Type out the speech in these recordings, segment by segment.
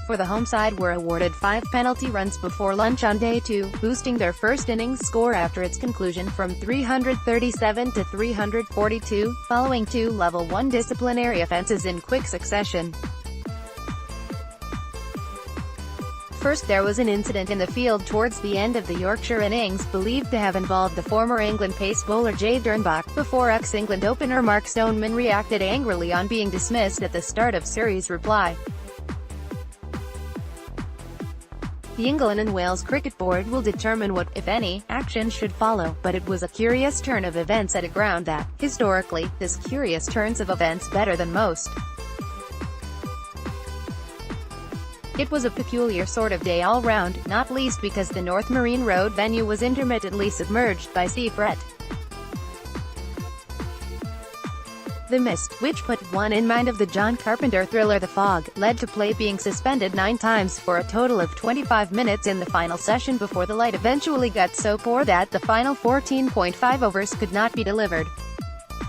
for the home side were awarded 5 penalty runs before lunch on day 2, boosting their first innings score after its conclusion from 337 to 342, following 2 Level 1 disciplinary offences in quick succession. First, there was an incident in the field towards the end of the Yorkshire innings, believed to have involved the former England pace bowler Jade Dernbach, before ex-England opener Mark Stoneman reacted angrily on being dismissed at the start of Surrey's reply. The England and Wales Cricket Board will determine what, if any, action should follow, but it was a curious turn of events at a ground that, historically, does curious turns of events better than most. It was a peculiar sort of day all round, not least because the North Marine Road venue was intermittently submerged by sea fret. The mist, which put one in mind of the John Carpenter thriller The Fog, led to play being suspended 9 times for a total of 25 minutes in the final session before the light eventually got so poor that the final 14.5 overs could not be delivered.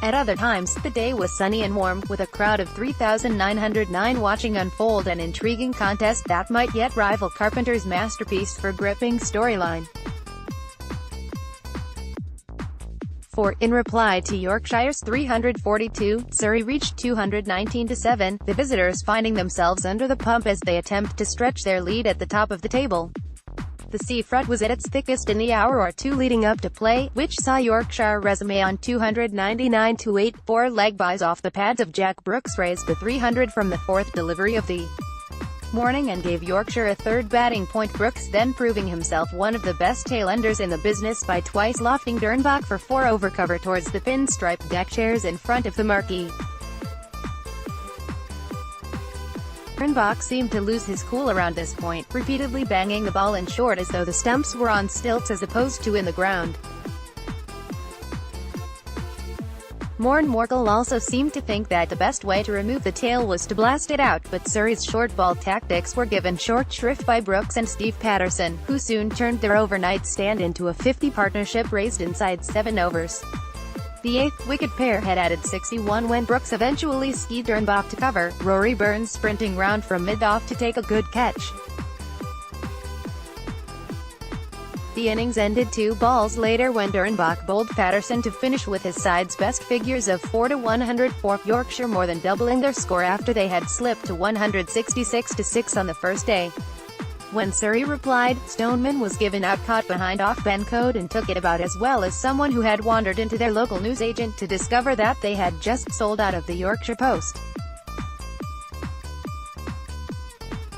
At other times, the day was sunny and warm, with a crowd of 3,909 watching unfold an intriguing contest that might yet rival Carpenter's masterpiece for gripping storyline. In reply to Yorkshire's 342, Surrey reached 219-7, the visitors finding themselves under the pump as they attempt to stretch their lead at the top of the table. The sea fret was at its thickest in the hour or two leading up to play, which saw Yorkshire resume on 299-8, 4 leg byes off the pads of Jack Brooks raised to 300 from the 4th delivery of the morning and gave Yorkshire a 3rd batting point, Brooks then proving himself one of the best tail-enders in the business by twice lofting Dernbach for 4 over cover towards the pinstripe deck chairs in front of the marquee. Dernbach seemed to lose his cool around this point, repeatedly banging the ball in short as though the stumps were on stilts as opposed to in the ground. Morne Morkel also seemed to think that the best way to remove the tail was to blast it out, but Surrey's short ball tactics were given short shrift by Brooks and Steve Patterson, who soon turned their overnight stand into a 50 partnership raised inside 7 overs. The 8th wicket pair had added 61 when Brooks eventually skied Dernbach to cover, Rory Burns sprinting round from mid-off to take a good catch. The innings ended 2 balls later when Dernbach bowled Patterson to finish with his side's best figures of 4-104, Yorkshire more than doubling their score after they had slipped to 166-6 on the first day. When Surrey replied, Stoneman was given out caught behind off-Ben code and took it about as well as someone who had wandered into their local newsagent to discover that they had just sold out of the Yorkshire Post.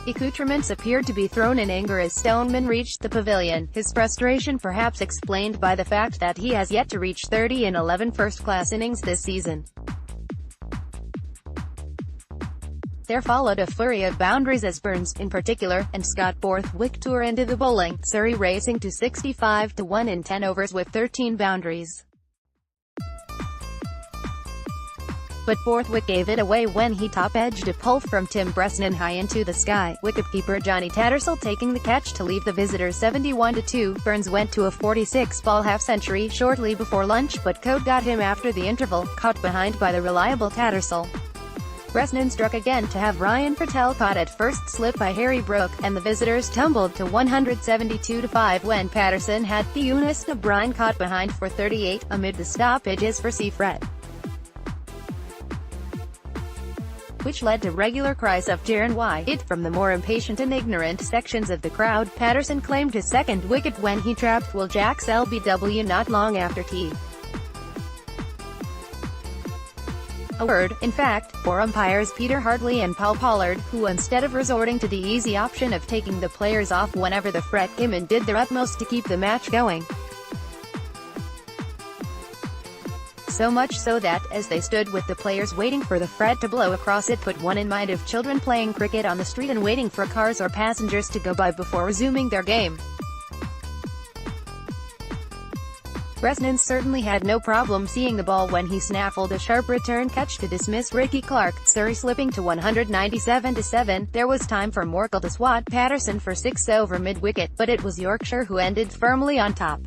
Accoutrements appeared to be thrown in anger as Stoneman reached the pavilion, his frustration perhaps explained by the fact that he has yet to reach 30 in 11 first-class innings this season. There followed a flurry of boundaries as Burns, in particular, and Scott Borthwick tore into the bowling, Surrey racing to 65-1 in 10 overs with 13 boundaries. But Borthwick gave it away when he top-edged a pull from Tim Bresnan high into the sky, wicketkeeper Johnny Tattersall taking the catch to leave the visitors 71-2. Burns went to a 46-ball half-century shortly before lunch, but code got him after the interval, caught behind by the reliable Tattersall. Bresnan struck again to have Ryan Patel caught at first slip by Harry Brook, and the visitors tumbled to 172-5 when Patterson had Theonis O'Brien caught behind for 38, amid the stoppages for sea fret, which led to regular cries of "Jeer and why it" from the more impatient and ignorant sections of the crowd. Patterson claimed his 2nd wicket when he trapped Will Jack's LBW not long after tea. A word, in fact, for umpires Peter Hartley and Paul Pollard, who instead of resorting to the easy option of taking the players off whenever the fret came in did their utmost to keep the match going. So much so that, as they stood with the players waiting for the fret to blow across it, put one in mind of children playing cricket on the street and waiting for cars or passengers to go by before resuming their game. Bresnan certainly had no problem seeing the ball when he snaffled a sharp return catch to dismiss Ricky Clark, Surrey slipping to 197-7. There was time for Morkel to swat Patterson for 6 over mid-wicket, but it was Yorkshire who ended firmly on top.